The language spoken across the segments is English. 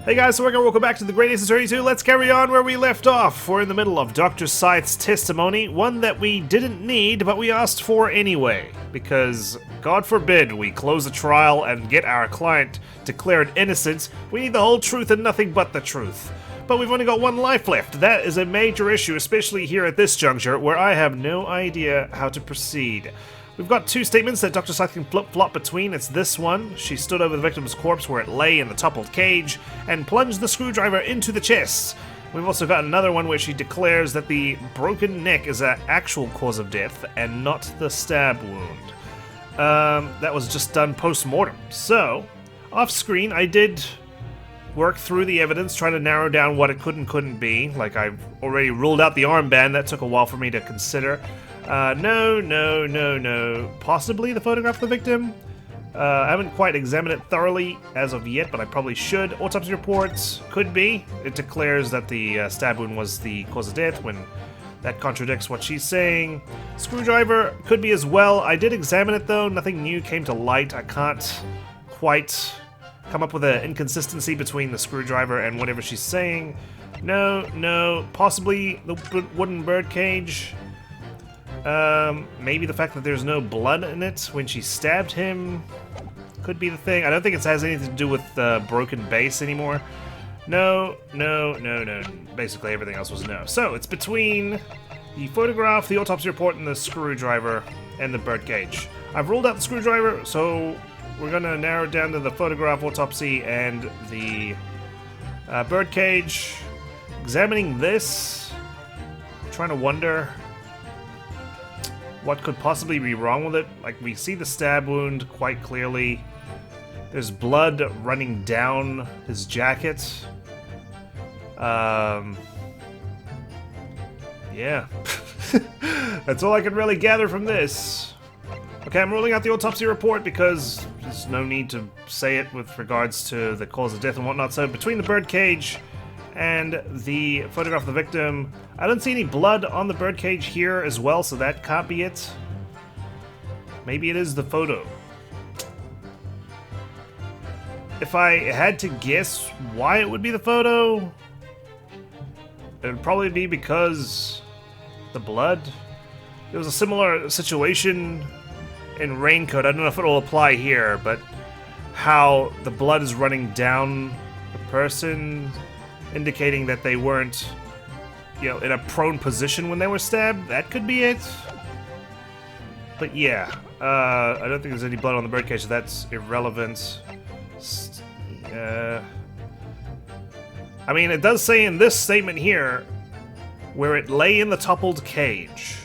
Hey guys, so welcome back to the Great Aces 32. Let's carry on where we left off. We're in the middle of Dr. Scythe's testimony, one that we didn't need, but we asked for anyway. Because, God forbid, we close a trial and get our client declared innocent. We need the whole truth and nothing but the truth. But we've only got one life left. That is a major issue, especially here at this juncture, where I have no idea how to proceed. We've got two statements that Dr. Scythe can flip-flop between. It's this one. She stood over the victim's corpse where it lay in the toppled cage and plunged the screwdriver into the chest. We've also got another one where she declares that the broken neck is an actual cause of death and not the stab wound. That was just done post-mortem. So, off-screen, I did work through the evidence, trying to narrow down what it could and couldn't be. Like, I've already ruled out the armband. That took a while for me to consider. No. Possibly the photograph of the victim. I haven't quite examined it thoroughly as of yet, but I probably should. Autopsy reports could be. It declares that the stab wound was the cause of death when that contradicts what she's saying. Screwdriver could be as well. I did examine it though. Nothing new came to light. I can't quite come up with an inconsistency between the screwdriver and whatever she's saying. No. Possibly the wooden birdcage. Maybe the fact that there's no blood in it when she stabbed him could be the thing. I don't think it has anything to do with the broken base anymore. No. Basically everything else was no. So, it's between the photograph, the autopsy report, and the screwdriver, and the birdcage. I've ruled out the screwdriver, so we're gonna narrow it down to the photograph, autopsy, and the birdcage. Examining this, I'm trying to wonder what could possibly be wrong with it. Like, we see the stab wound quite clearly. There's blood running down his jacket. Yeah. That's all I can really gather from this. Okay, I'm ruling out the autopsy report because there's no need to say it with regards to the cause of death and whatnot. So, between the birdcage and the photograph of the victim, I don't see any blood on the birdcage here as well, so that can't be it. Maybe it is the photo. If I had to guess why it would be the photo, it would probably be because the blood. There was a similar situation in Raincoat. I don't know if it will apply here, but how the blood is running down the person, indicating that they weren't, in a prone position when they were stabbed. That could be it. But yeah, I don't think there's any blood on the birdcage, so that's irrelevant. I mean, it does say in this statement here, where it lay in the toppled cage.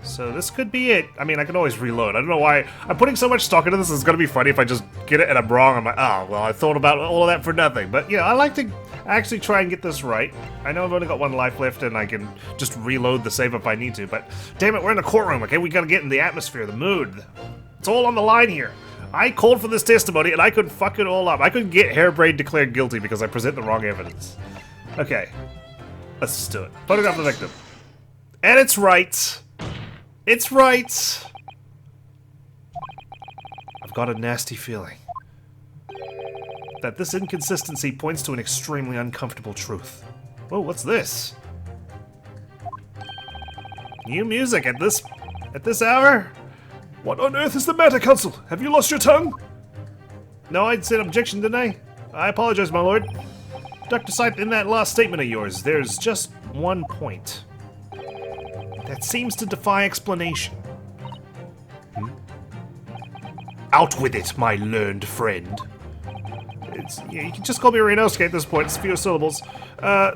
So this could be it. I mean, I can always reload. I don't know why I'm putting so much stock into this. It's gonna be funny if I just get it and I'm wrong. I'm like, oh, well, I thought about all of that for nothing. But, I like to actually try and get this right. I know I've only got one life left and I can just reload the save if I need to. But, damn it, we're in the courtroom, okay? We gotta get in the atmosphere, the mood. It's all on the line here. I called for this testimony and I could fuck it all up. I could get harebrained declared guilty because I present the wrong evidence. Okay. Let's just do it. Photograph the victim. And it's right. It's right! I've got a nasty feeling that this inconsistency points to an extremely uncomfortable truth. Whoa, what's this? New music at this hour? What on earth is the matter, Counsel? Have you lost your tongue? No, I'd said objection, didn't I? I apologize, my lord. Dr. Scythe, in that last statement of yours, there's just one point that seems to defy explanation. Out with it, my learned friend. You can just call me Ryunosuke at this point, it's fewer syllables.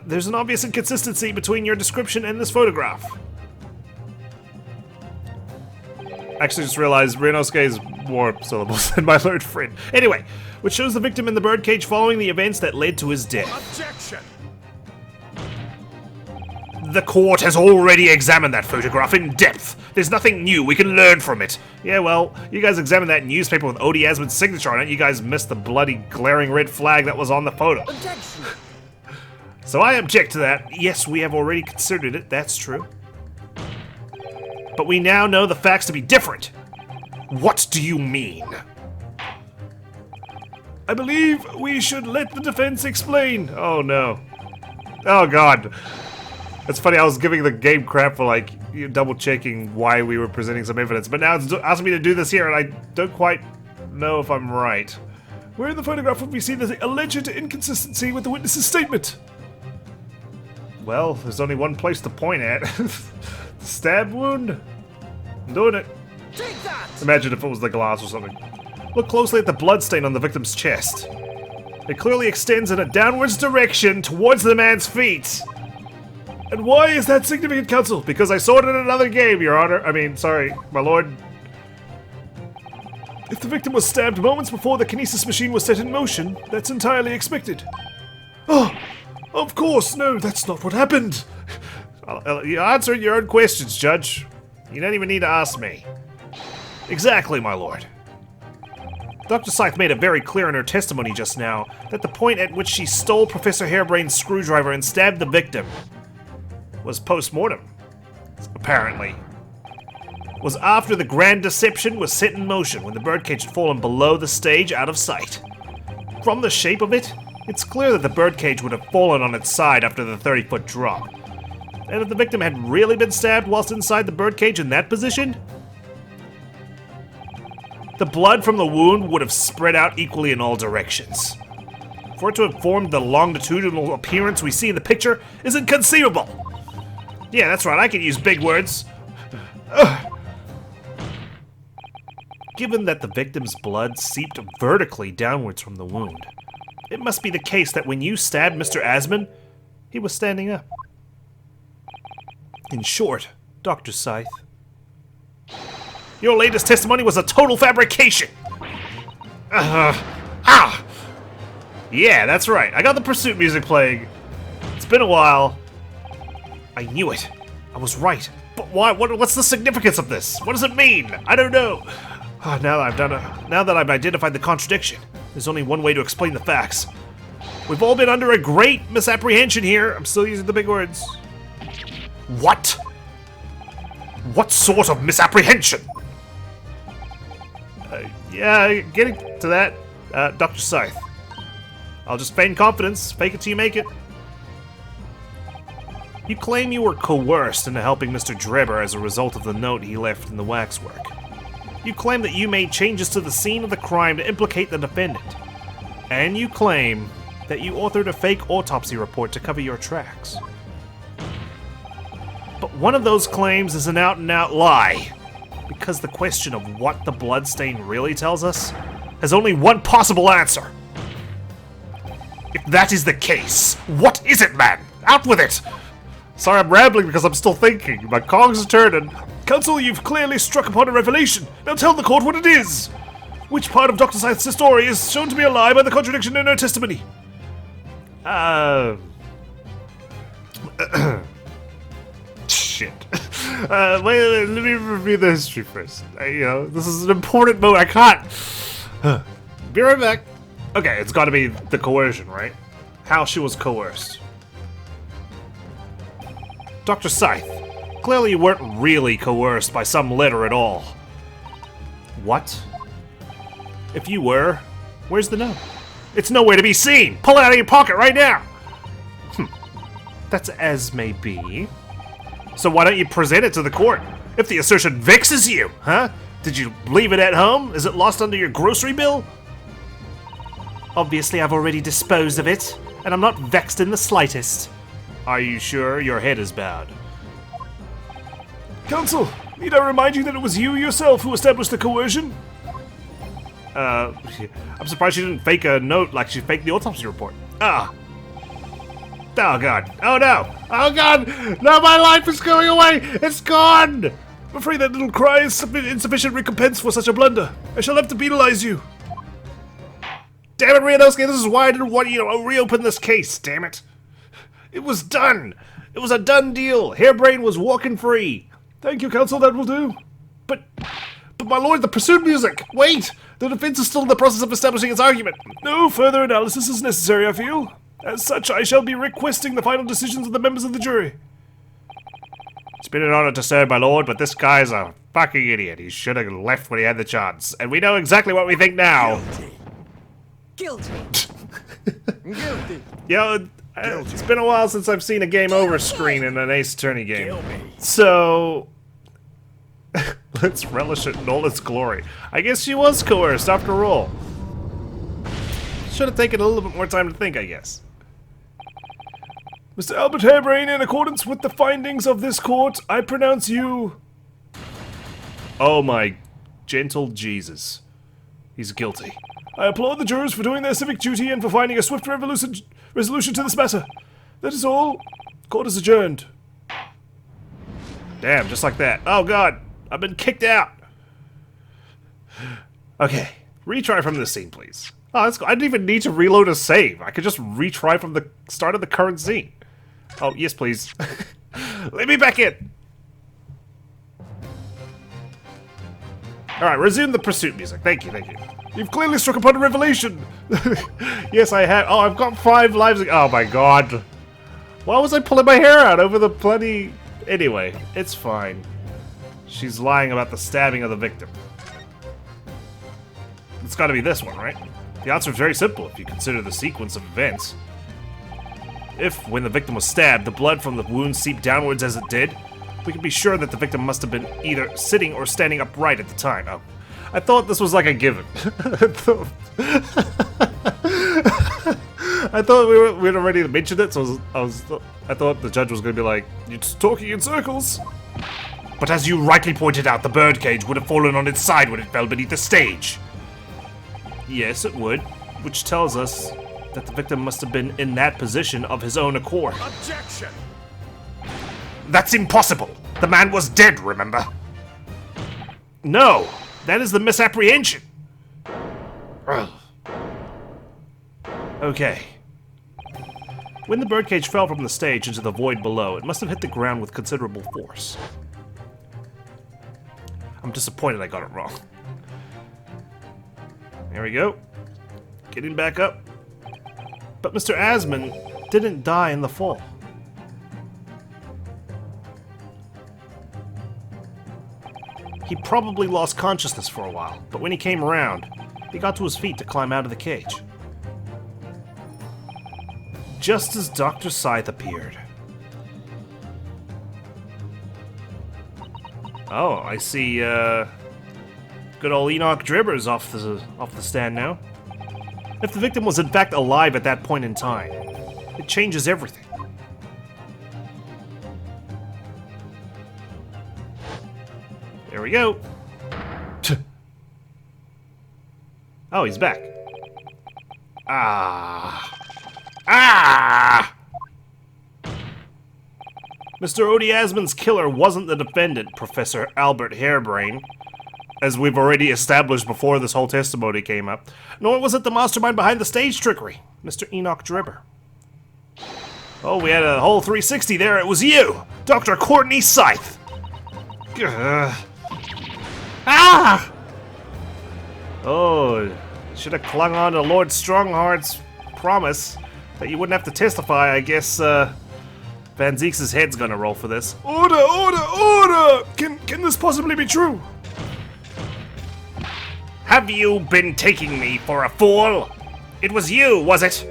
There's an obvious inconsistency between your description and this photograph. Actually, just realized Ryunosuke is more syllables than my learned friend. Anyway, which shows the victim in the birdcage following the events that led to his death. Objection! The court has already examined that photograph in depth. There's nothing new we can learn from it. Yeah, well, you guys examined that newspaper with Odie Asmund's signature on it. You guys missed the bloody glaring red flag that was on the photo. Objection. So I object to that. Yes, we have already considered it. That's true. But we now know the facts to be different. What do you mean? I believe we should let the defense explain. Oh no. Oh god. It's funny, I was giving the game crap for like double checking why we were presenting some evidence, but now it's asking me to do this here and I don't quite know if I'm right. Where in the photograph would we see the alleged inconsistency with the witness's statement? Well, there's only one place to point at. Stab wound? I'm doing it. Take that! Imagine if it was the glass or something. Look closely at the bloodstain on the victim's chest. It clearly extends in a downwards direction towards the man's feet. And why is that significant, counsel? Because I saw it in another game, Your Honor. I mean, sorry, my lord. If the victim was stabbed moments before the kinesis machine was set in motion, that's entirely expected. Oh, of course, no, that's not what happened. You're answering your own questions, Judge. You don't even need to ask me. Exactly, my lord. Dr. Scythe made it very clear in her testimony just now that the point at which she stole Professor Hairbrain's screwdriver and stabbed the victim was post-mortem, apparently. Was after the grand deception was set in motion when the birdcage had fallen below the stage out of sight. From the shape of it, it's clear that the birdcage would have fallen on its side after the 30-foot drop. And if the victim had really been stabbed whilst inside the birdcage in that position, the blood from the wound would have spread out equally in all directions. For it to have formed the longitudinal appearance we see in the picture is inconceivable. Yeah, that's right, I can use big words. Given that the victim's blood seeped vertically downwards from the wound, it must be the case that when you stabbed Mr. Asman, he was standing up. In short, Dr. Scythe, your latest testimony was a total fabrication! Yeah, that's right. I got the pursuit music playing. It's been a while. I knew it. I was right. But why? What's the significance of this? What does it mean? I don't know. Now that I've identified the contradiction, there's only one way to explain the facts. We've all been under a great misapprehension here. I'm still using the big words. What? What sort of misapprehension? Yeah, getting to that, Dr. Scythe. I'll just feign confidence, fake it till you make it. You claim you were coerced into helping Mr. Drebber as a result of the note he left in the waxwork. You claim that you made changes to the scene of the crime to implicate the defendant. And you claim that you authored a fake autopsy report to cover your tracks. But one of those claims is an out-and-out lie, because the question of what the bloodstain really tells us has only one possible answer. If that is the case, what is it, man? Out with it! Sorry, I'm rambling because I'm still thinking. My cogs are turning. Counsel, you've clearly struck upon a revelation. Now tell the court what it is. Which part of Dr. Scythe's story is shown to be a lie by the contradiction in her testimony? Shit. Wait, let me review the history first. This is an important moment. I can't. Be right back. Okay, it's gotta be the coercion, right? How she was coerced. Dr. Scythe, clearly you weren't really coerced by some letter at all. What? If you were, where's the note? It's nowhere to be seen! Pull it out of your pocket right now! That's as may be. So why don't you present it to the court? If the assertion vexes you, huh? Did you leave it at home? Is it lost under your grocery bill? Obviously I've already disposed of it, and I'm not vexed in the slightest. Are you sure your head is bowed? Counsel, need I remind you that it was you yourself who established the coercion? I'm surprised she didn't fake a note like she faked the autopsy report. Oh god. Oh no! Oh god! Now my life is going away! It's gone! I'm afraid that little cry is insufficient recompense for such a blunder. I shall have to penalize you. Damn it, Ryunosuke, this is why I didn't want you to reopen this case, damn it. It was done! It was a done deal! Hairbrain was walking free! Thank you, counsel, that will do. But my lord, the pursuit music! Wait! The defense is still in the process of establishing its argument. No further analysis is necessary, I feel. As such, I shall be requesting the final decisions of the members of the jury. It's been an honor to serve, my lord, but this guy's a fucking idiot. He should have left when he had the chance. And we know exactly what we think now. Guilty. Guilty. Guilty. Yo, it's been a while since I've seen a game over screen in an Ace Attorney game. So, let's relish it in all its glory. I guess she was coerced after all. Should have taken a little bit more time to think, I guess. Mr. Albert Harebrain, in accordance with the findings of this court, I pronounce you... Oh my gentle Jesus. He's guilty. I applaud the jurors for doing their civic duty and for finding a swift resolution to this matter. That is all. Court is adjourned. Damn, just like that. Oh god, I've been kicked out. Okay, retry from this scene, please. Oh, that's cool. I didn't even need to reload a save. I could just retry from the start of the current scene. Oh, yes, please. Let me back in. Alright, resume the pursuit music. Thank you, thank you. You've clearly struck upon a revelation. Yes, I have. Oh, I've got 5 lives. Oh my god. Why was I pulling my hair out over the bloody... Anyway, it's fine. She's lying about the stabbing of the victim. It's gotta be this one, right? The answer is very simple if you consider the sequence of events. If, when the victim was stabbed, the blood from the wound seeped downwards as it did, we can be sure that the victim must have been either sitting or standing upright at the time. Oh, I thought this was like a given. I thought we'd already mentioned it, so I thought the judge was going to be like, "You're just talking in circles." But as you rightly pointed out, the birdcage would have fallen on its side when it fell beneath the stage. Yes, it would, which tells us that the victim must have been in that position of his own accord. Objection! That's impossible! The man was dead, remember? No! That is the misapprehension! Ugh. Okay. When the birdcage fell from the stage into the void below, it must have hit the ground with considerable force. I'm disappointed I got it wrong. There we go. Getting back up. But Mr. Asman didn't die in the fall. He probably lost consciousness for a while, but when he came around, he got to his feet to climb out of the cage. Just as Dr. Scythe appeared. Oh, I see, good old Enoch Dribber's off the stand now. If the victim was in fact alive at that point in time, it changes everything. There we go. Oh, he's back. Ah! Mr. Odie Asman's killer wasn't the defendant, Professor Albert Harebrain, as we've already established before this whole testimony came up, nor was it the mastermind behind the stage trickery, Mr. Enoch Dribber. Oh, we had a whole 360 there. It was you, Dr. Courtney Scythe. Ah! Oh, should have clung on to Lord Strongheart's promise that you wouldn't have to testify. I guess Van Zeeks' head's gonna roll for this. Order, order, order! Can this possibly be true? Have you been taking me for a fool? It was you, was it?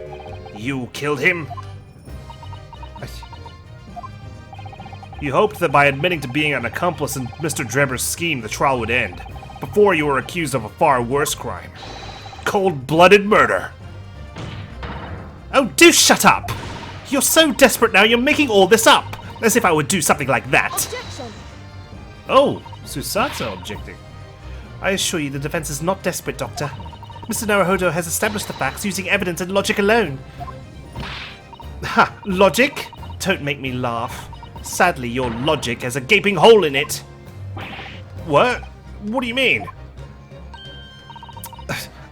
You killed him? You hoped that by admitting to being an accomplice in Mr. Drebber's scheme, the trial would end, before you were accused of a far worse crime. Cold-blooded murder. Oh, do shut up! You're so desperate now, you're making all this up! As if I would do something like that! Objection! Oh, Susato objecting. I assure you the defense is not desperate, Doctor. Mr. Naruhodo has established the facts using evidence and logic alone. Ha! Logic? Don't make me laugh. Sadly, your logic has a gaping hole in it. What? What do you mean?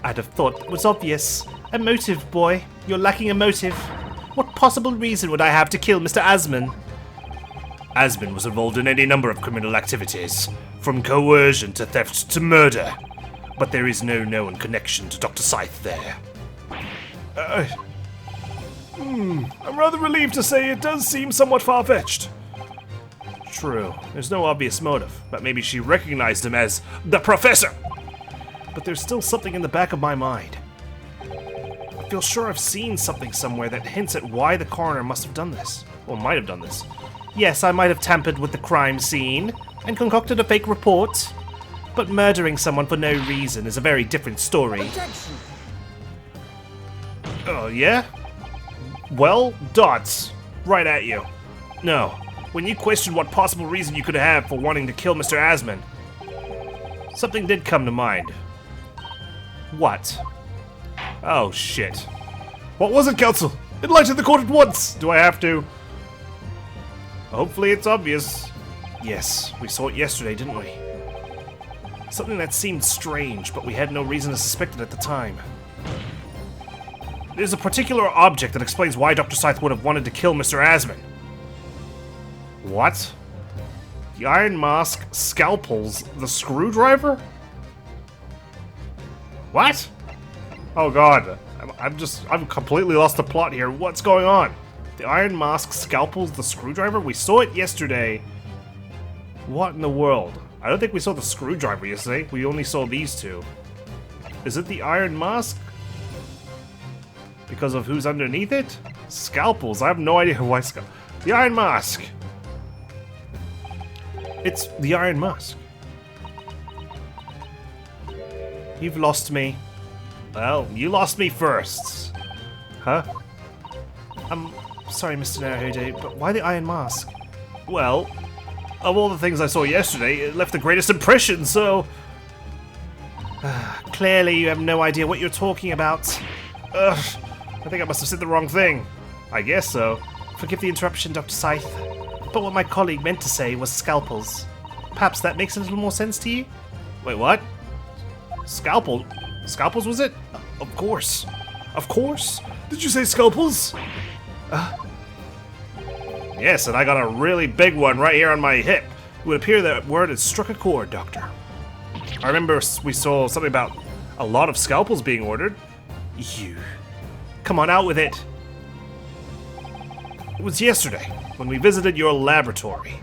I'd have thought it was obvious. A motive, boy. You're lacking a motive. What possible reason would I have to kill Mr. Asman? Asman was involved in any number of criminal activities, from coercion to theft to murder. But there is no known connection to Dr. Scythe there. I'm rather relieved to say it does seem somewhat far-fetched. True, there's no obvious motive, but maybe she recognized him as the Professor. But there's still something in the back of my mind. feel sure I've seen something somewhere that hints at why the coroner must have done this. Or might have done this. Yes, I might have tampered with the crime scene and concocted a fake report. But murdering someone for no reason is a very different story. Objection. Oh, yeah? Well, dots. Right at you. No. When you questioned what possible reason you could have for wanting to kill Mr. Asman, something did come to mind. What? Oh, shit. What was it, Counsel? Enlighten the court at once! Do I have to? Hopefully it's obvious. Yes, we saw it yesterday, didn't we? Something that seemed strange, but we had no reason to suspect it at the time. There's a particular object that explains why Dr. Scythe would have wanted to kill Mr. Asman. What? The Iron Mask scalpels the screwdriver? What? Oh god, I'm completely lost the plot here. What's going on? The Iron Mask scalpels the screwdriver? We saw it yesterday. What in the world? I don't think we saw the screwdriver yesterday. We only saw these two. Is it the Iron Mask? Because of who's underneath it? Scalpels. I have no idea why the Iron Mask. It's the Iron Mask. You've lost me. Well, you lost me first. Huh? I'm sorry, Mr. Naruhodo, but why the Iron Mask? Well, of all the things I saw yesterday, it left the greatest impression, so... Clearly you have no idea what you're talking about. Ugh, I think I must have said the wrong thing. I guess so. Forgive the interruption, Dr. Scythe, but what my colleague meant to say was scalpels. Perhaps that makes a little more sense to you? Wait, what? Scalpel? Scalpels, was it? Of course. Of course? Did you say scalpels? Yes, and I got a really big one right here on my hip. It would appear that word has struck a chord, Doctor. I remember we saw something about a lot of scalpels being ordered. You. Come on, out with it. It was yesterday, when we visited your laboratory.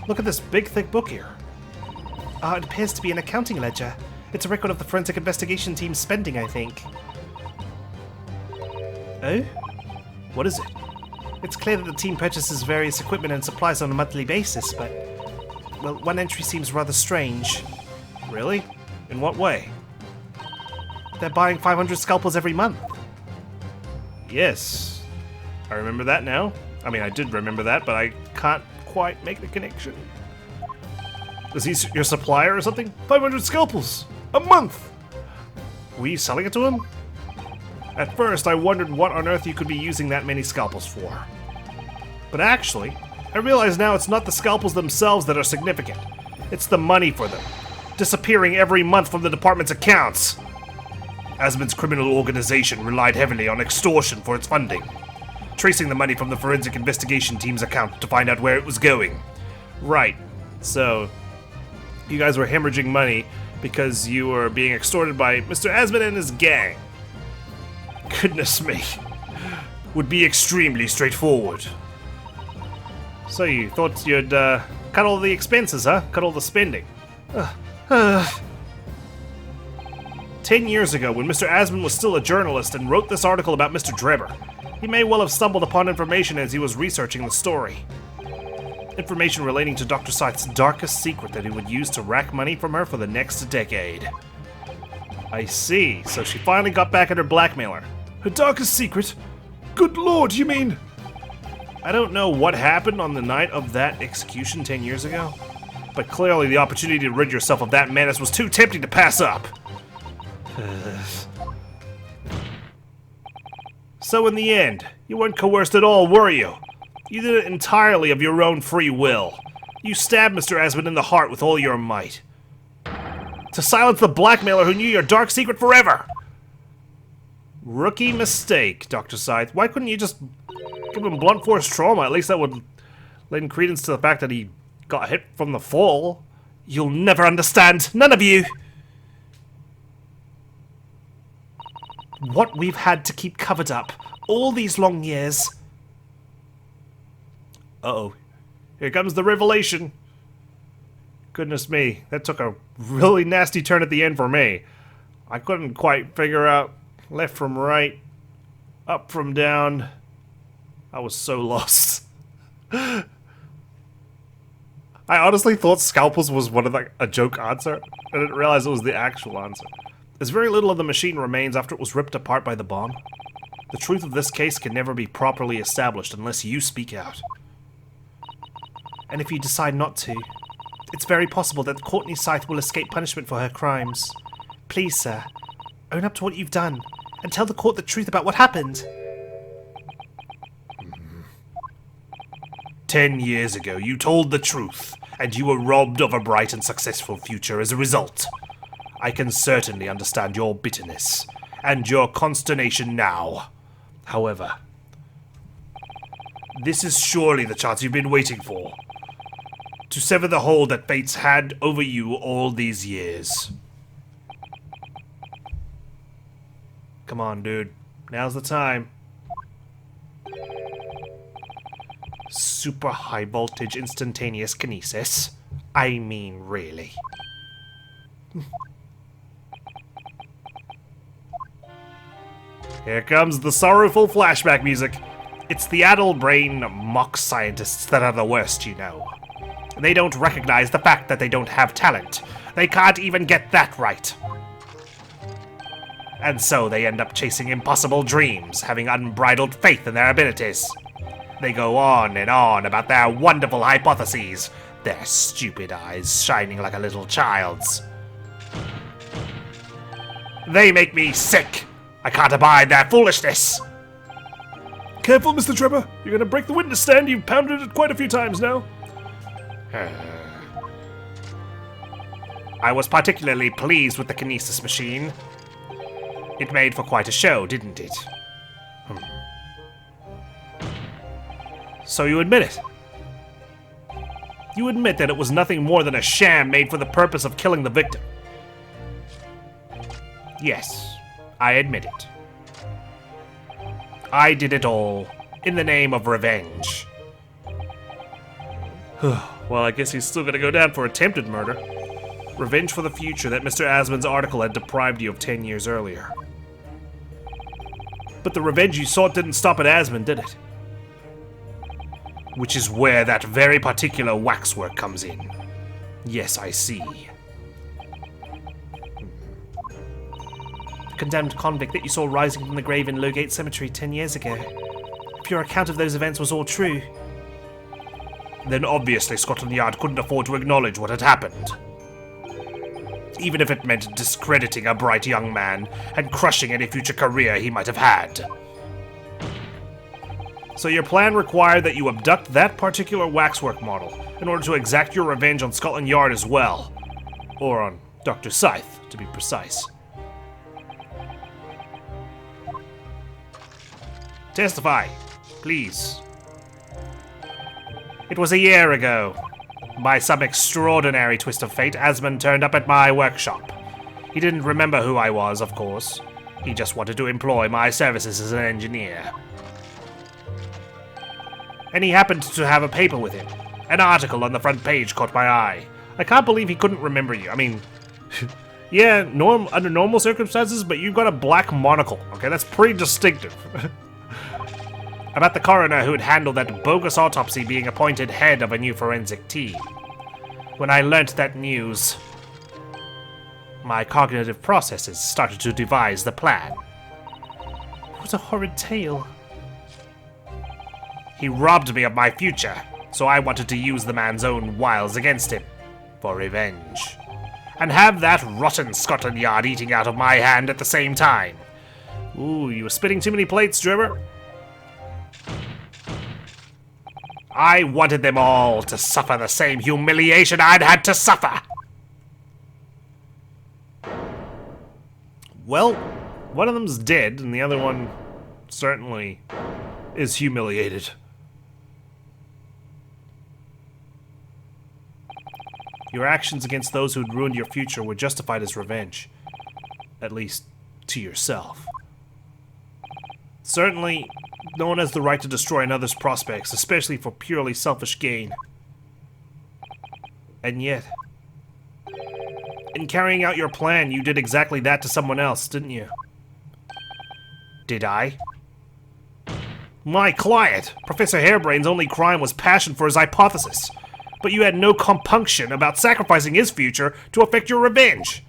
Look at this big, thick book here. It appears to be an accounting ledger. It's a record of the forensic investigation team's spending, I think. Oh? What is it? It's clear that the team purchases various equipment and supplies on a monthly basis, but... well, one entry seems rather strange. Really? In what way? They're buying 500 scalpels every month. Yes. I remember that now. I mean, I did remember that, but I can't quite make the connection. Is he your supplier or something? 500 scalpels! A month! Were you selling it to him? At first, I wondered what on earth you could be using that many scalpels for. But actually, I realize now it's not the scalpels themselves that are significant. It's the money for them, disappearing every month from the department's accounts. Asman's criminal organization relied heavily on extortion for its funding, tracing the money from the forensic investigation team's account to find out where it was going. Right, so you guys were hemorrhaging money because you were being extorted by Mr. Asman and his gang. Goodness me. Would be extremely straightforward. So you thought you'd cut all the expenses, huh? Cut all the spending. 10 years ago, when Mr. Asman was still a journalist and wrote this article about Mr. Drebber, he may well have stumbled upon information as he was researching the story. Information relating to Dr. Scythe's darkest secret that he would use to rack money from her for the next decade. I see, so she finally got back at her blackmailer. Her darkest secret? Good lord, you mean? I don't know what happened on the night of that execution 10 years ago, but clearly the opportunity to rid yourself of that menace was too tempting to pass up. So in the end, you weren't coerced at all, were you? You did it entirely of your own free will. You stabbed Mr. Asman in the heart with all your might. To silence the blackmailer who knew your dark secret forever! Rookie mistake, Dr. Scythe. Why couldn't you just give him blunt force trauma? At least that would lend credence to the fact that he got hit from the fall. You'll never understand, none of you! What we've had to keep covered up all these long years. Uh-oh. Here comes the revelation. Goodness me, that took a really nasty turn at the end for me. I couldn't quite figure out left from right, up from down. I was so lost. I honestly thought scalpels was one of a joke answer. I didn't realize it was the actual answer. As very little of the machine remains after it was ripped apart by the bomb, the truth of this case can never be properly established unless you speak out. And if you decide not to, it's very possible that Courtney Scythe will escape punishment for her crimes. Please, sir, own up to what you've done, and tell the court the truth about what happened. 10 years ago, you told the truth, and you were robbed of a bright and successful future as a result. I can certainly understand your bitterness, and your consternation now. However, this is surely the chance you've been waiting for. To sever the hold that fate's had over you all these years. Come on, dude. Now's the time. Super high voltage instantaneous kinesis? I mean, really. Here comes the sorrowful flashback music. It's the addled brain mock scientists that are the worst, you know. They don't recognize the fact that they don't have talent. They can't even get that right. And so they end up chasing impossible dreams, having unbridled faith in their abilities. They go on and on about their wonderful hypotheses, their stupid eyes shining like a little child's. They make me sick. I can't abide their foolishness. Careful, Mr. Trevor. You're gonna break the witness stand. You've pounded it quite a few times now. I was particularly pleased with the kinesis machine. It made for quite a show, didn't it? So you admit it? You admit that it was nothing more than a sham made for the purpose of killing the victim? Yes, I admit it. I did it all in the name of revenge. Well, I guess he's still gonna go down for attempted murder. Revenge for the future that Mr. Asmund's article had deprived you of 10 years earlier. But the revenge you sought didn't stop at Asmund, did it? Which is where that very particular waxwork comes in. Yes, I see. The condemned convict that you saw rising from the grave in Lowgate Cemetery 10 years ago. If your account of those events was all true, then obviously Scotland Yard couldn't afford to acknowledge what had happened. Even if it meant discrediting a bright young man and crushing any future career he might have had. So your plan required that you abduct that particular waxwork model in order to exact your revenge on Scotland Yard as well. Or on Dr. Scythe, to be precise. Testify, please. It was a year ago. By some extraordinary twist of fate, Asmund turned up at my workshop. He didn't remember who I was, of course. He just wanted to employ my services as an engineer. And he happened to have a paper with him. An article on the front page caught my eye. I can't believe he couldn't remember you. I mean, yeah, under normal circumstances, but you've got a black monocle. Okay, that's pretty distinctive. About the coroner who had handled that bogus autopsy being appointed head of a new forensic team. When I learnt that news, my cognitive processes started to devise the plan. What a horrid tale. He robbed me of my future, so I wanted to use the man's own wiles against him, for revenge. And have that rotten Scotland Yard eating out of my hand at the same time. Ooh, you were spitting too many plates, Trevor. I wanted them all to suffer the same humiliation I'd had to suffer. Well, one of them's dead, and the other one certainly is humiliated. Your actions against those who'd ruined your future were justified as revenge. At least, to yourself. Certainly, no one has the right to destroy another's prospects, especially for purely selfish gain. And yet, In carrying out your plan, you did exactly that to someone else, didn't you? Did I? My client, Professor Hairbrain's only crime was passion for his hypothesis. But you had no compunction about sacrificing his future to effect your revenge.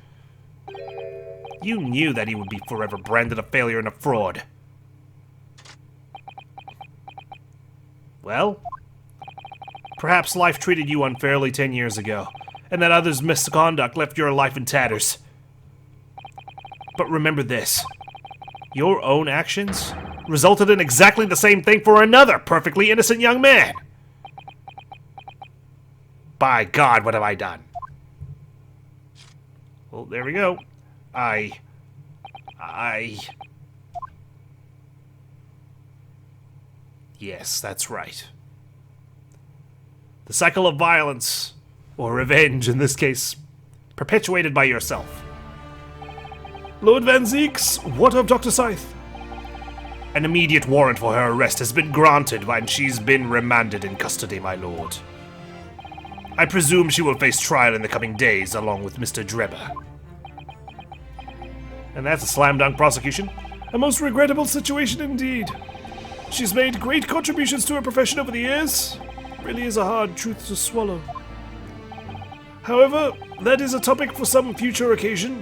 You knew that he would be forever branded a failure and a fraud. Well, perhaps life treated you unfairly 10 years ago, and that others' misconduct left your life in tatters. But remember this. Your own actions resulted in exactly the same thing for another perfectly innocent young man. By God, what have I done? Well, there we go. Yes, that's right. The cycle of violence, or revenge in this case, perpetuated by yourself. Lord Van Zeeks, what of Dr. Scythe? An immediate warrant for her arrest has been granted and she's been remanded in custody, my lord. I presume she will face trial in the coming days along with Mr. Drebber. And that's a slam dunk prosecution. A most regrettable situation indeed. She's made great contributions to her profession over the years. Really is a hard truth to swallow. However, that is a topic for some future occasion.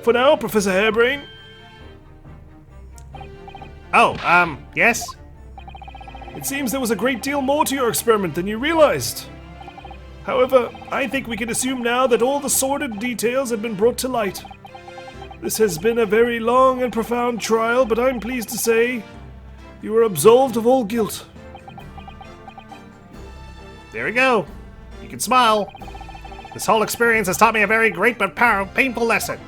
For now, Professor Hairbrain. Oh, yes? It seems there was a great deal more to your experiment than you realized. However, I think we can assume now that all the sordid details have been brought to light. This has been a very long and profound trial, but I'm pleased to say you are absolved of all guilt. There we go. You can smile. This whole experience has taught me a very great but painful lesson.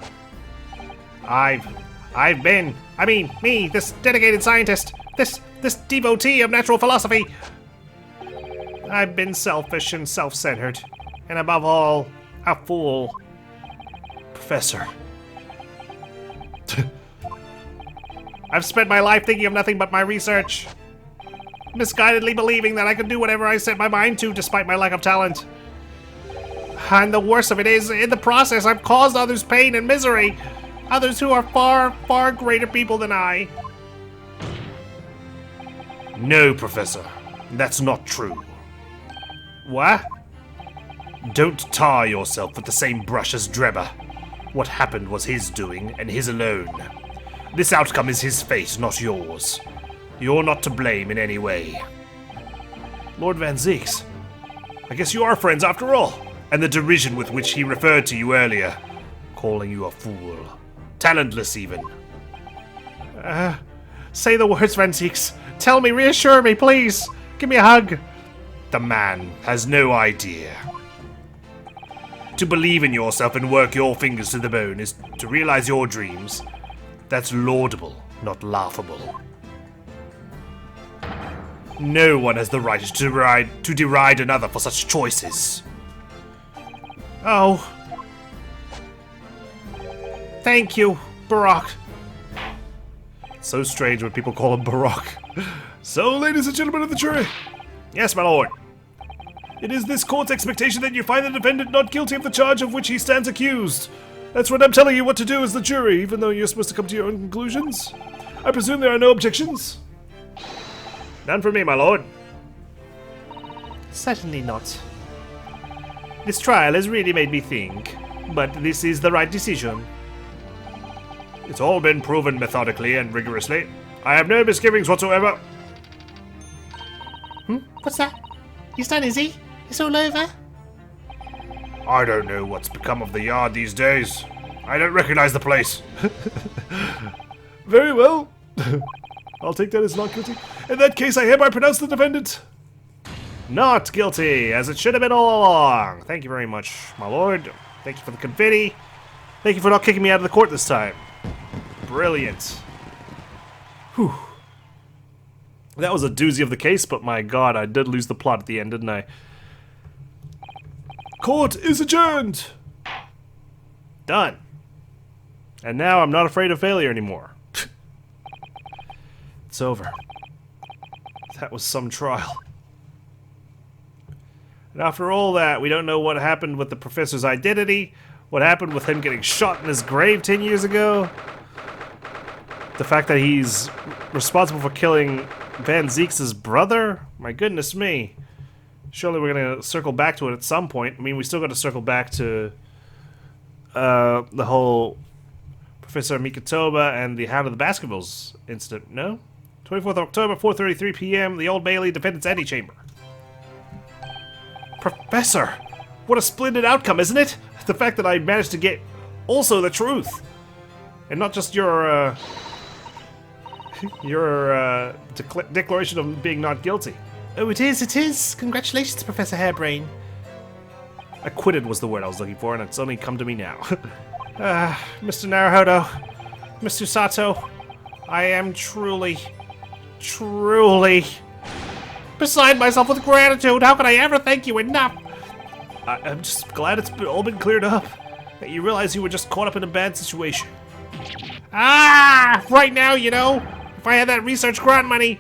Me, this dedicated scientist, this devotee of natural philosophy. I've been selfish and self-centered, and above all, a fool. Professor. I've spent my life thinking of nothing but my research, misguidedly believing that I could do whatever I set my mind to despite my lack of talent. And the worst of it is, in the process, I've caused others pain and misery. Others who are far, far greater people than I. No, Professor. That's not true. What? Don't tar yourself with the same brush as Drebber. What happened was his doing, and his alone. This outcome is his fate, not yours. You're not to blame in any way. Lord Van Zeeks, I guess you are friends after all. And the derision with which he referred to you earlier. Calling you a fool. Talentless, even. Say the words, Van Zeeks. Tell me, reassure me, please. Give me a hug. The man has no idea. To believe in yourself and work your fingers to the bone is to realize your dreams. That's laudable, not laughable. No one has the right to deride another for such choices. Oh. Thank you, Barack. It's so strange when people call him Barack. So, ladies and gentlemen of the jury. Yes, my lord. It is this court's expectation that you find the defendant not guilty of the charge of which he stands accused. That's what I'm telling you what to do as the jury, even though you're supposed to come to your own conclusions. I presume there are no objections? None for me, my lord. Certainly not. This trial has really made me think, but this is the right decision. It's all been proven methodically and rigorously. I have no misgivings whatsoever. What's that? He's done, is he? It's all over? I don't know what's become of the yard these days. I don't recognize the place. Very well. I'll take that as not guilty. In that case, I hereby pronounce the defendant not guilty, as it should have been all along. Thank you very much, my lord. Thank you for the confetti. Thank you for not kicking me out of the court this time. Brilliant. Whew. That was a doozy of the case, but my god, I did lose the plot at the end, didn't I? Court is adjourned. Done. And now I'm not afraid of failure anymore. It's over. That was some trial. And after all that, we don't know what happened with the professor's identity, What happened with him getting shot in his grave 10 years ago? The fact that he's responsible for killing Van Zeeks' brother? My goodness me. Surely we're gonna circle back to it at some point. I mean, we still gotta circle back to the whole Professor Mikatoba and the Hound of the Baskervilles incident, no? 24th of October, 4:33 p.m., the Old Bailey Defendant's Antechamber. Professor! What a splendid outcome, isn't it? The fact that I managed to get also the truth. And not just your declaration of being not guilty. Oh, it is, it is. Congratulations, Professor Hairbrain. Acquitted was the word I was looking for, and it's only come to me now. Mr. Naruhodo, Mr. Susato, I am truly Beside myself with gratitude. How can I ever thank you enough? I'm just glad it's all been cleared up. That you realize you were just caught up in a bad situation. Right now, you know, if I had that research grant money,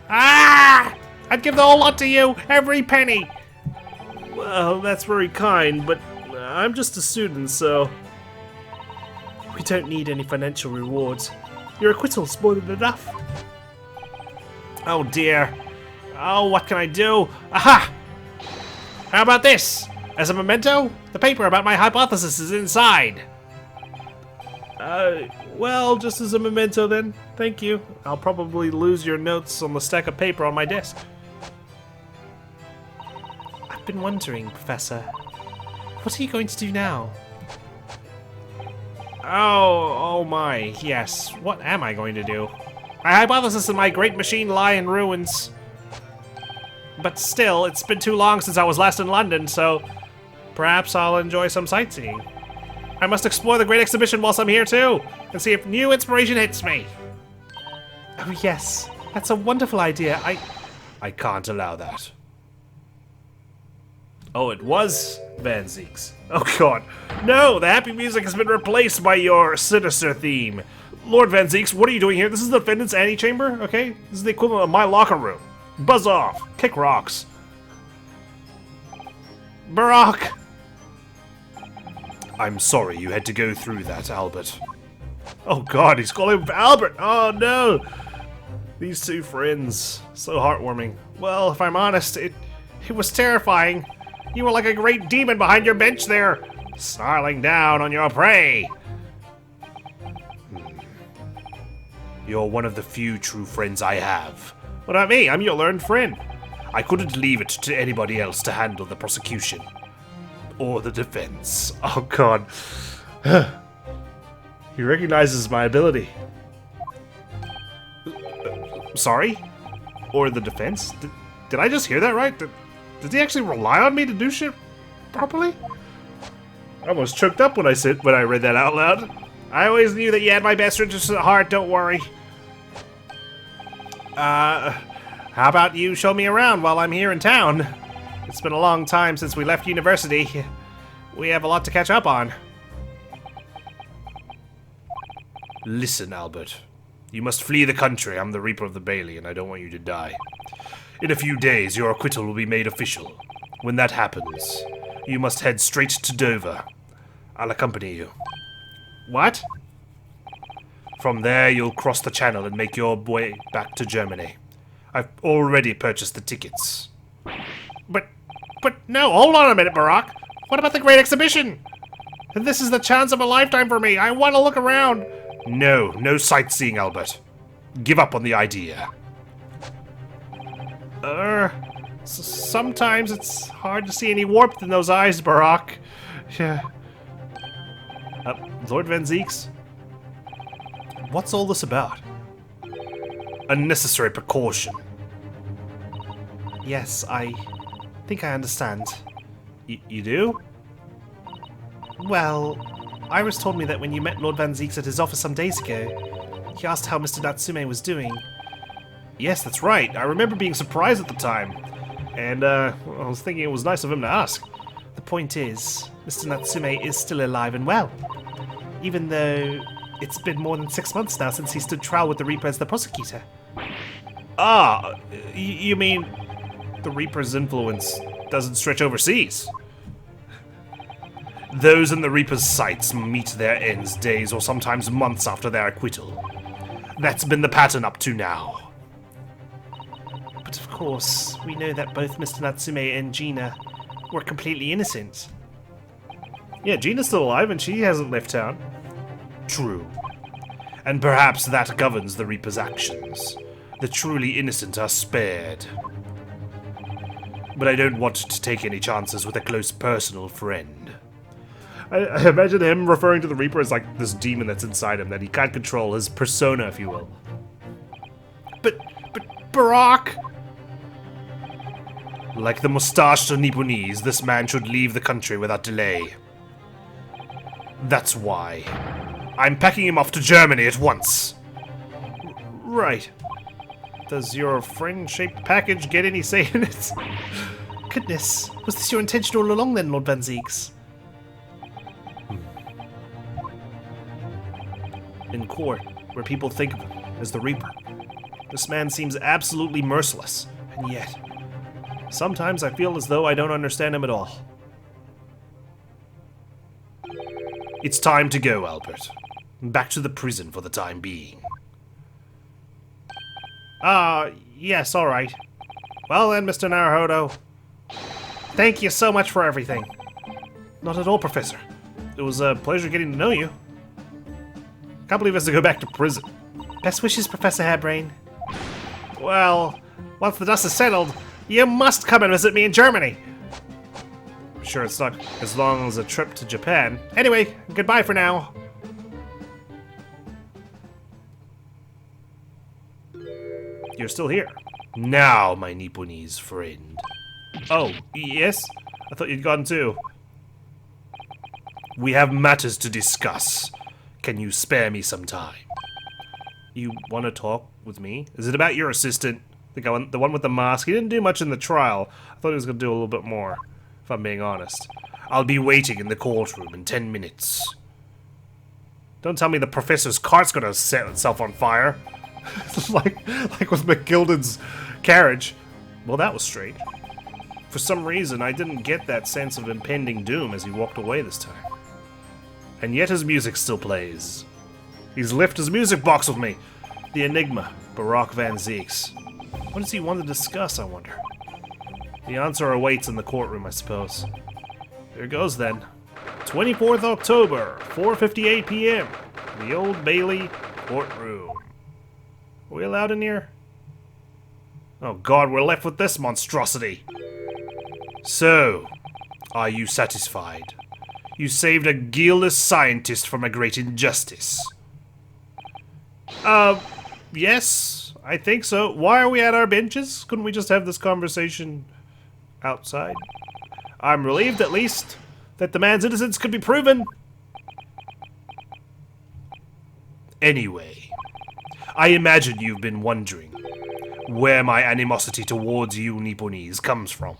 I'd give the whole lot to you, every penny. Well, that's very kind, but I'm just a student, so... We don't need any financial rewards. Your acquittal's more than enough. Oh dear. Oh, what can I do? Aha! How about this? As a memento, the paper about my hypothesis is inside. Well, just as a memento then. Thank you. I'll probably lose your notes on the stack of paper on my desk. I've been wondering, Professor, what are you going to do now? Oh my, yes. What am I going to do? My hypothesis and my great machine lie in ruins. But still, it's been too long since I was last in London, so perhaps I'll enjoy some sightseeing. I must explore the Great Exhibition whilst I'm here too, and see if new inspiration hits me. Oh yes, that's a wonderful idea. I can't allow that. Oh, it was Van Zeeks. Oh god. No, the happy music has been replaced by your sinister theme. Lord Van Zeeks, what are you doing here? This is the defendant's antechamber, okay? This is the equivalent of my locker room. Buzz off. Kick rocks. Barack! I'm sorry you had to go through that, Albert. Oh god, he's calling him Albert! Oh no! These two friends. So heartwarming. Well, if I'm honest, it was terrifying. You were like a great demon behind your bench there, snarling down on your prey. You're one of the few true friends I have. What about me? I'm your learned friend. I couldn't leave it to anybody else to handle the prosecution. Or the defense. Oh god. He recognizes my ability. Sorry? Or the defense? Did I just hear that right? Did he actually rely on me to do shit properly? I almost choked up when I read that out loud. I always knew that you had my best interests at heart, don't worry. How about you show me around while I'm here in town? It's been a long time since we left university. We have a lot to catch up on. Listen, Albert. You must flee the country. I'm the Reaper of the Bailey, and I don't want you to die. In a few days, your acquittal will be made official. When that happens, you must head straight to Dover. I'll accompany you. What? From there, you'll cross the channel and make your way back to Germany. I've already purchased the tickets. But no, hold on a minute, Barack. What about the Great Exhibition? This is the chance of a lifetime for me. I want to look around. No sightseeing, Albert. Give up on the idea. Sometimes it's hard to see any warmth in those eyes, Barack. Yeah. Lord Van Zeeks? What's all this about? Unnecessary precaution. Yes, I think I understand. You do? Well, Iris told me that when you met Lord Van Zeeks at his office some days ago, he asked how Mr. Natsume was doing. Yes, that's right. I remember being surprised at the time. And, I was thinking it was nice of him to ask. The point is, Mr. Natsume is still alive and well. Even though it's been more than 6 months now since he stood trial with the Reaper as the prosecutor. Ah, you mean the Reaper's influence doesn't stretch overseas? Those in the Reaper's sights meet their ends days or sometimes months after their acquittal. That's been the pattern up to now. But of course, we know that both Mr. Natsume and Gina were completely innocent. Yeah, Gina's still alive and she hasn't left town. True. And perhaps that governs the Reaper's actions. The truly innocent are spared. But I don't want to take any chances with a close personal friend. I imagine him referring to the Reaper as like this demon that's inside him that he can't control, his persona, if you will. But Barack! Like the mustached Nipponese, this man should leave the country without delay. That's why. I'm packing him off to Germany at once. Right. Does your friend-shaped package get any say in it? Goodness, was this your intention all along then, Lord Van Zeeks? In court, where people think of him as the Reaper, this man seems absolutely merciless, and yet, sometimes I feel as though I don't understand him at all. It's time to go, Albert. Back to the prison for the time being. Yes, alright. Well then, Mr. Naruhodo. Thank you so much for everything. Not at all, Professor. It was a pleasure getting to know you. Can't believe he has to go back to prison. Best wishes, Professor Hairbrain. Well, once the dust is settled, you must come and visit me in Germany. I'm sure it's not as long as a trip to Japan. Anyway, goodbye for now. You're still here. Now, my Nipponese friend. Oh, yes? I thought you'd gone too. We have matters to discuss. Can you spare me some time? You want to talk with me? Is it about your assistant? The one with the mask? He didn't do much in the trial. I thought he was going to do a little bit more, if I'm being honest. I'll be waiting in the courtroom in 10 minutes. Don't tell me the professor's cart's going to set itself on fire. like with McGilden's carriage. Well, that was strange. For some reason, I didn't get that sense of impending doom as he walked away this time. And yet his music still plays. He's left his music box with me. The Enigma, Barack Van Zeeks. What does he want to discuss, I wonder? The answer awaits in the courtroom, I suppose. Here goes then. 24th October, 4:58 p.m. The Old Bailey courtroom. Are we allowed in here? Oh god, we're left with this monstrosity. So, are you satisfied? You saved a guileless scientist from a great injustice. Yes, I think so. Why are we at our benches? Couldn't we just have this conversation outside? I'm relieved, at least, that the man's innocence could be proven. Anyway, I imagine you've been wondering where my animosity towards you Nipponese comes from.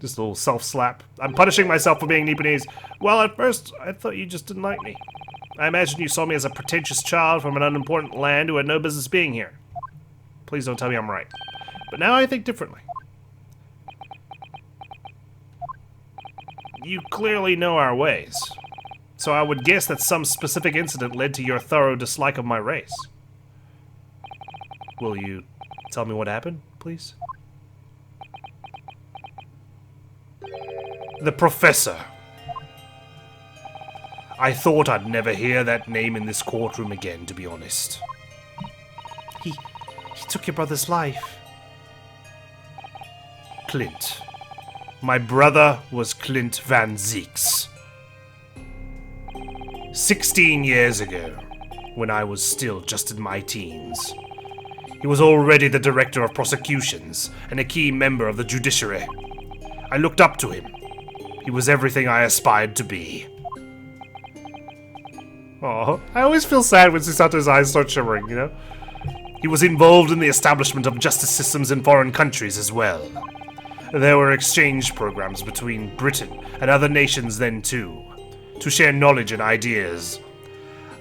Just a little self-slap. I'm punishing myself for being Nipponese. Well, at first, I thought you just didn't like me. I imagine you saw me as a pretentious child from an unimportant land who had no business being here. Please don't tell me I'm right. But now I think differently. You clearly know our ways. So I would guess that some specific incident led to your thorough dislike of my race. Will you tell me what happened, please? The Professor. I thought I'd never hear that name in this courtroom again, to be honest. He took your brother's life. Clint. My brother was Clint Van Zeeks. 16 years ago, when I was still just in my teens. He was already the director of prosecutions and a key member of the judiciary. I looked up to him. He was everything I aspired to be. Oh, I always feel sad when Susato's eyes start shimmering, you know? He was involved in the establishment of justice systems in foreign countries as well. There were exchange programs between Britain and other nations then too, to share knowledge and ideas.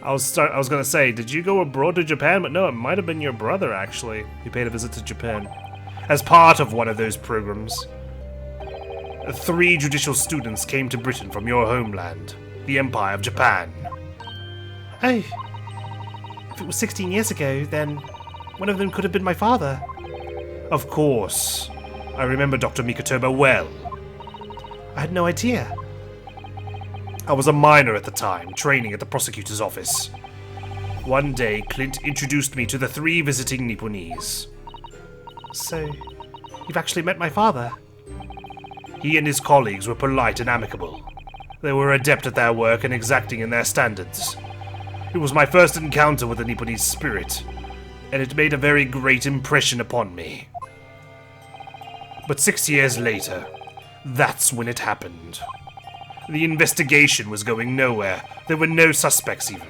I was gonna say, did you go abroad to Japan? But no, it might have been your brother, actually, who paid a visit to Japan. As part of one of those programs, 3 judicial students came to Britain from your homeland, the Empire of Japan. Oh. If it was 16 years ago, then one of them could have been my father. Of course. I remember Dr. Mikatoba well. I had no idea. I was a minor at the time, training at the prosecutor's office. One day, Clint introduced me to the 3 visiting Nipponese. So, you've actually met my father? He and his colleagues were polite and amicable. They were adept at their work and exacting in their standards. It was my first encounter with the Nipponese spirit, and it made a very great impression upon me. But 6 years later, that's when it happened. The investigation was going nowhere. There were no suspects even.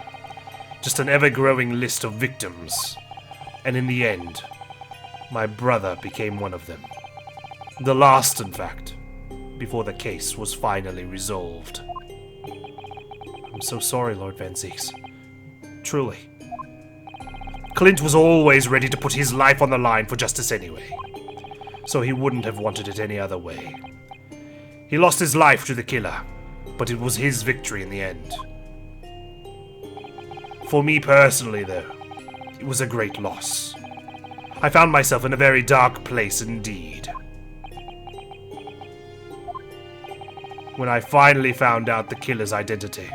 Just an ever-growing list of victims. And in the end, my brother became one of them. The last, in fact, before the case was finally resolved. I'm so sorry, Lord Van Zieks. Truly. Clint was always ready to put his life on the line for justice anyway. So he wouldn't have wanted it any other way. He lost his life to the killer, but it was his victory in the end. For me personally, though, it was a great loss. I found myself in a very dark place indeed. When I finally found out the killer's identity,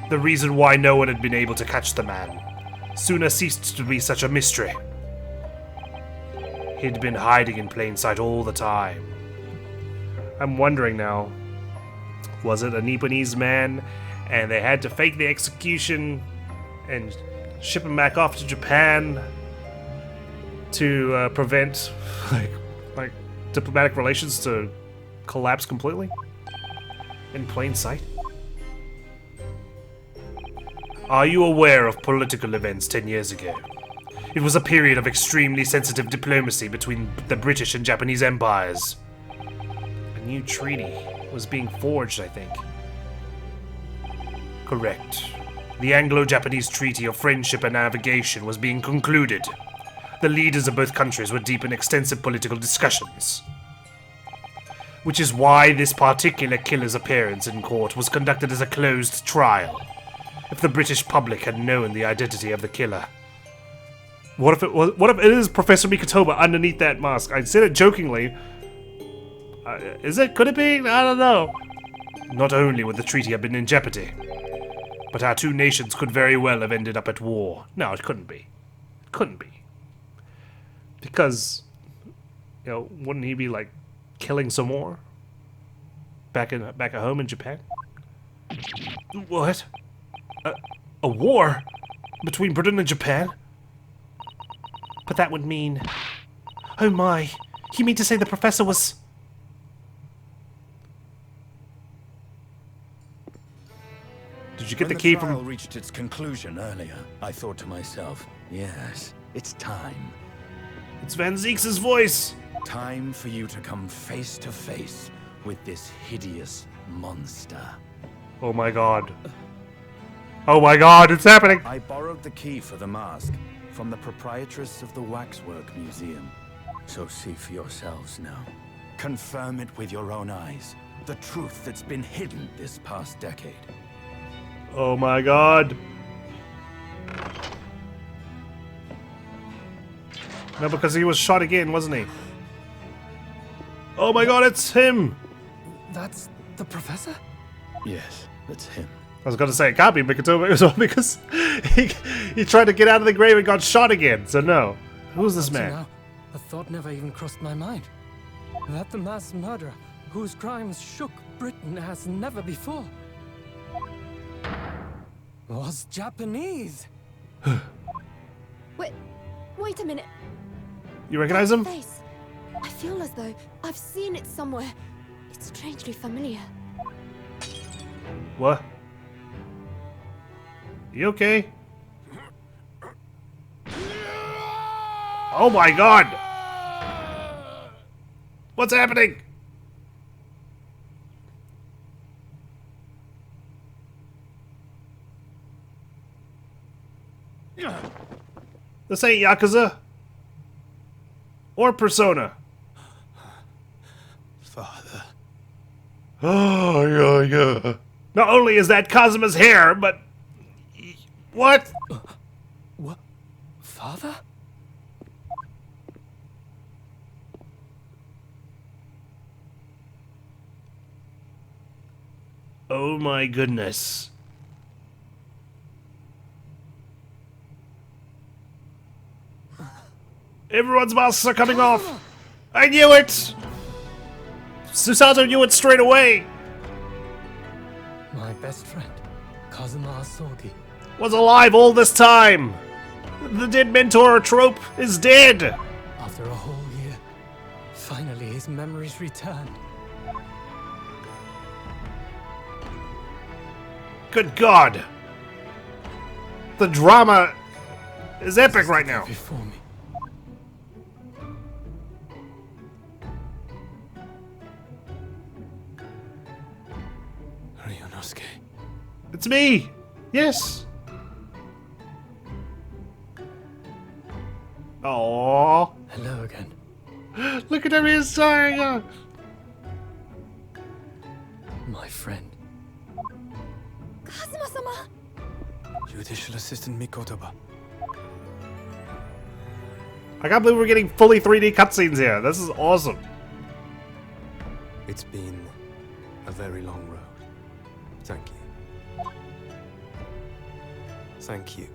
the reason why no one had been able to catch the man sooner ceased to be such a mystery. He'd been hiding in plain sight all the time. I'm wondering now, was it a Nipponese man and they had to fake the execution and ship him back off to Japan to prevent like diplomatic relations to collapse completely in plain sight? Are you aware of political events 10 years ago? It was a period of extremely sensitive diplomacy between the British and Japanese empires. A new treaty was being forged, I think. Correct. The Anglo-Japanese Treaty of Friendship and Navigation was being concluded. The leaders of both countries were deep in extensive political discussions. Which is why this particular killer's appearance in court was conducted as a closed trial. If the British public had known the identity of the killer. What if it is Professor Mikatoba underneath that mask? I said it jokingly. Is it? Could it be? I don't know. Not only would the treaty have been in jeopardy, but our 2 nations could very well have ended up at war. No, it couldn't be. It couldn't be. Because, you know, wouldn't he be like killing some more? Back at home in Japan? What? A war between Britain and Japan? But that would mean... Oh my, you mean to say the professor was... Did you get When the key the trial from... reached its conclusion earlier, I thought to myself, yes, it's time. It's Van Zieks' voice! Time for you to come face to face with this hideous monster. Oh my god. Oh my god, it's happening! I borrowed the key for the mask from the proprietress of the Waxwork Museum. So see for yourselves now. Confirm it with your own eyes. The truth that's been hidden this past decade. Oh my god. No, because he was shot again, wasn't he? Oh my god, it's him! That's the professor? Yes, that's him. I was going to say, it can't be Mikatoba as well, because he tried to get out of the grave and got shot again, so no. Who's this Until man? now, a thought never even crossed my mind. That the mass murderer, whose crimes shook Britain as never before, was Japanese. Wait a minute. You recognize him? Face. I feel as though I've seen it somewhere. It's strangely familiar. What? You okay? Oh my god! What's happening? This ain't Yakuza. Or persona. Father. Oh, yeah. Not only is that Kazuma's hair, but... What? What? Father? Oh my goodness. Everyone's masks are coming off. I knew it! Susato knew it straight away. My best friend, Kazuma Asogi. Was alive all this time. The dead mentor trope is dead. After a whole year, finally his memories returned. Good God. The drama is epic right now. Before me. Ryunosuke. It's me. Yes. Aww. Hello again. Look at him, he's sorry. My friend. Kazuma-sama! Judicial Assistant Mikatoba. I can't believe we're getting fully 3D cutscenes here. This is awesome. It's been a very long road. Thank you. Thank you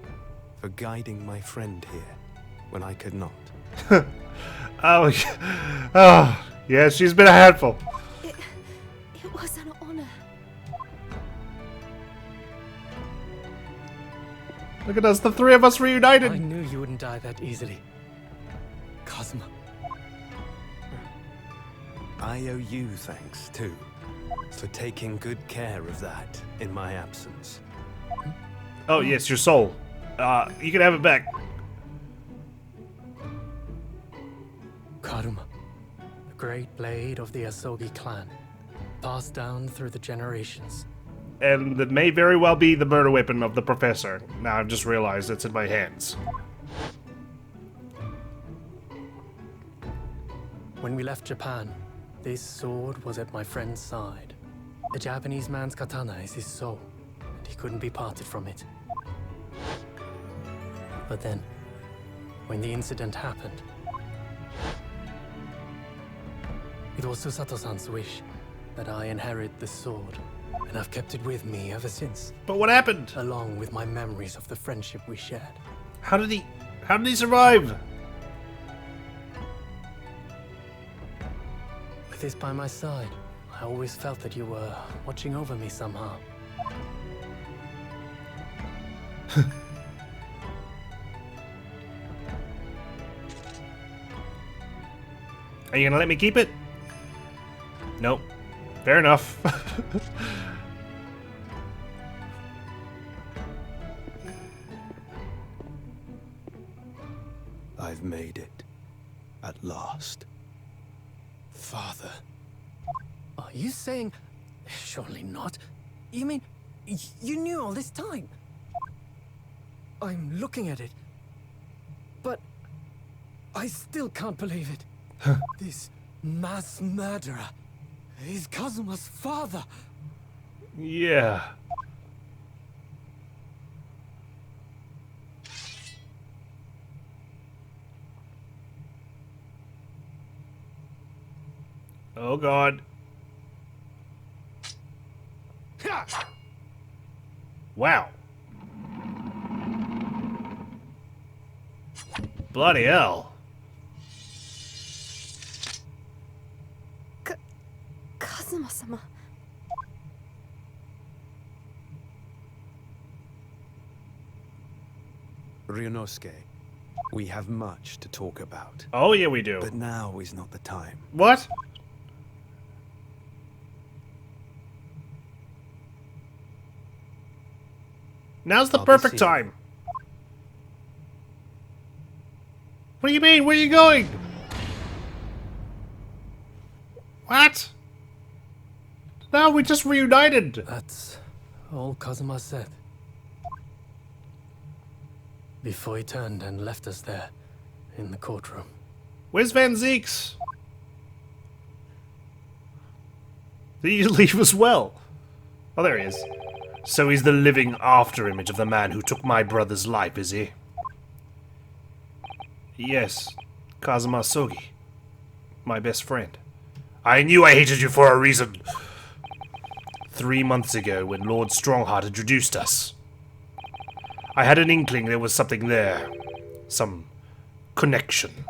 for guiding my friend here when I could not. Oh, oh, yeah, she's been a handful. It was an honor. Look at us, the three of us I reunited. knew you wouldn't die that easily. Kazuma. I owe you thanks, too, for taking good care of that in my absence. Oh, yes, your soul. You can have it back. Karuma, the great blade of the Asogi clan, passed down through the generations. And that may very well be the murder weapon of the professor. Now I've just realized it's in my hands. When we left Japan, this sword was at my friend's side. The Japanese man's katana is his soul, and he couldn't be parted from it. But then, when the incident happened, it was Susato-san's wish that I inherit the sword, and I've kept it with me ever since, But what happened? along with my memories of the friendship we shared. How did he survive? With this by my side, I always felt that you were watching over me somehow. Are you gonna let me keep it? Nope. Fair enough. I've made it. At last. Father. Are you saying... Surely not. You mean, you knew all this time? I'm looking at it, but I still can't believe it. This mass murderer is Kazuma's father. Yeah. Oh God. Wow. Bloody hell. Kazuma-sama. Ryunosuke, we have much to talk about. Oh yeah, we do. But now is not the time. What? Now's the I'll be perfect seeing time. What do you mean? Where are you going? What? No, we just reunited. That's all Kazuma said. Before he turned and left us there, in the courtroom. Where's Van Zeeks? Did he leave as well? Oh, there he is. So he's the living after-image of the man who took my brother's life, is he? Yes, Kazuma Sogi. My best friend. I knew I hated you for a reason. 3 months ago, when Lord Strongheart introduced us, I had an inkling there was something there. Some connection.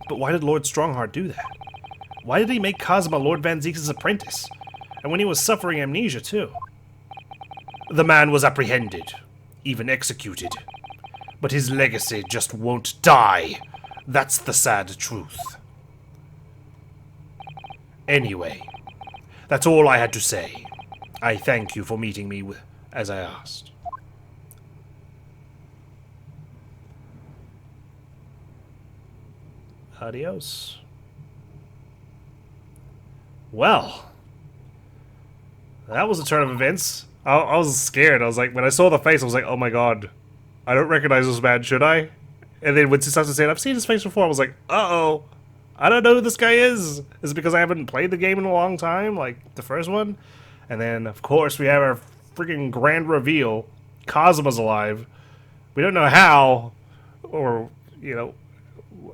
But why did Lord Strongheart do that? Why did he make Kazuma Lord Van Zeeks' apprentice? And when he was suffering amnesia, too. The man was apprehended, even executed. But his legacy just won't die. That's the sad truth. Anyway, that's all I had to say. I thank you for meeting me as I asked. Adios. Well, that was a turn of events. I was scared. I was like, when I saw the face, I was like, oh my god. I don't recognize this man, should I? And then when Susato said, I've seen his face before, I was like, uh-oh. I don't know who this guy is. Is it because I haven't played the game in a long time, like the first one? And then, of course, we have our freaking grand reveal. Kazuma's alive. We don't know how, or, you know,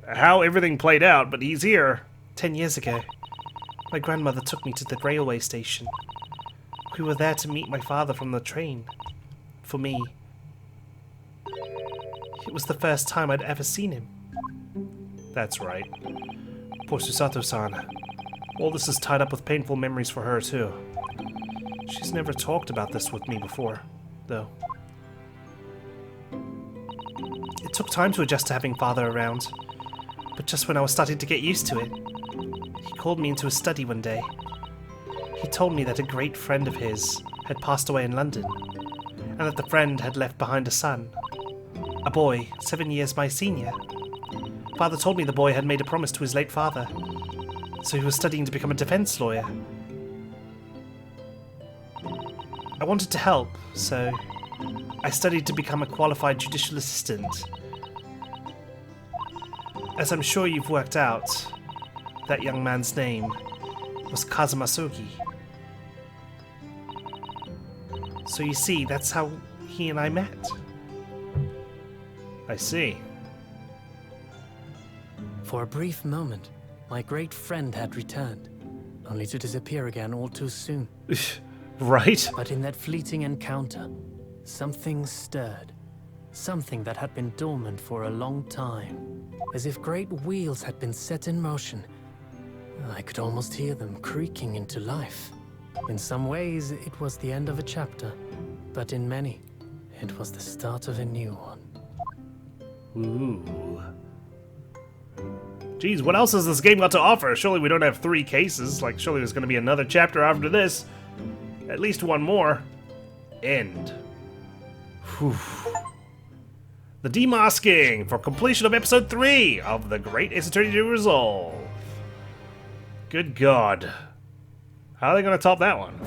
how everything played out, but he's here. 10 years ago, my grandmother took me to the railway station. We were there to meet my father from the train. For me, it was the first time I'd ever seen him. That's right. Poor Susato-san. All this is tied up with painful memories for her, too. She's never talked about this with me before, though. It took time to adjust to having father around, but just when I was starting to get used to it, he called me into his study one day. He told me that a great friend of his had passed away in London, and that the friend had left behind a son, a boy 7 years my senior. Father told me the boy had made a promise to his late father, so he was studying to become a defense lawyer. I wanted to help, so I studied to become a qualified judicial assistant. As I'm sure you've worked out, that young man's name was Kazuma Sogi. So you see, that's how he and I met. I see. For a brief moment, my great friend had returned, only to disappear again all too soon. Right? But in that fleeting encounter, something stirred. Something that had been dormant for a long time. As if great wheels had been set in motion. I could almost hear them creaking into life. In some ways, it was the end of a chapter. But in many, it was the start of a new one. Ooh. Geez, what else has this game got to offer? Surely we don't have 3 cases. Like, surely there's going to be another chapter after this. At least one more. End. Whew. The demasking for completion of episode 3 of the Great Ace Attorney to Resolve. Good God. How are they going to top that one?